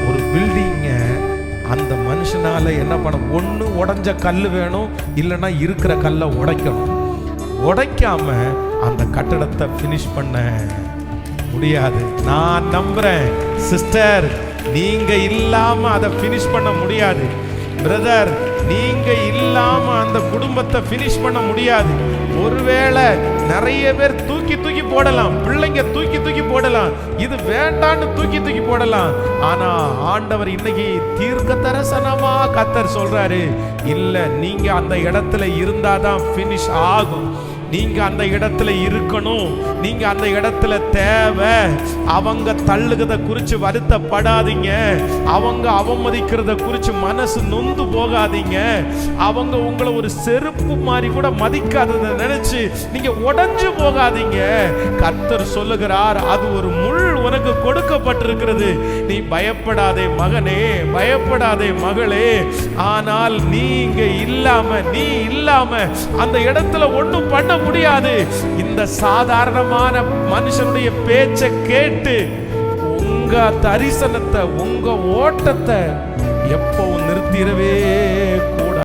ஒரு பில்டிங்க அந்த மனுஷனால என்ன பண்ண, ஒண்ணு உடைஞ்ச கல் வேணும், இல்லைன்னா இருக்கிற கல்லை உடைக்கணும். உடைக்காம அந்த கட்டடத்தை பினிஷ் பண்ண முடியாது. நான் நம்புறேன் சிஸ்டர், நீங்க இல்லாம அதை பினிஷ் பண்ண முடியாது. பிரதர், நீங்க இல்லாம அந்த குடும்பத்தை பினிஷ் பண்ண முடியாது. ஒருவேளை நிறைய பேர் தூக்கி தூக்கி போடலாம், பிள்ளைங்க தூக்கி தூக்கி போடலாம், இது வேண்டான்னு தூக்கி தூக்கி போடலாம். ஆனா ஆண்டவர் இன்னைக்கு தீர்க்க தரிசனமா கர்த்தர் சொல்றாரு, இல்ல நீங்க அந்த இடத்துல இருந்தாதான் பினிஷ் ஆகும். நீங்க அந்த இடத்துல இருக்கணும், நீங்க அந்த இடத்துல தேவை. அவங்க தள்ளுகிறத குறித்து வருத்தப்படாதீங்க, அவங்க அவமதிக்கிறத குறித்து மனசு நொந்து போகாதீங்க, அவங்க உங்களை ஒரு செருப்பு மாதிரி கூட மதிக்காததை நினைச்சு நீங்க உடைஞ்சு போகாதீங்க. கர்த்தர் சொல்லுகிறார், அது ஒரு முள் உனக்கு கொடுக்கப்பட்டிருக்கிறது. நீ பயப்படாதே மகனே, பயப்படாதே மகளே. ஆனால் நீங்க இல்லாம, நீ இல்லாம அந்த இடத்துல ஒண்ணும் பண்ண முடியாது. இந்த சாதாரணமான மனுஷனுடைய பேச்சை கேட்டு உங்க தரிசனத்தை, உங்க ஓட்டத்தை எப்பவும் நிறுத்திடவே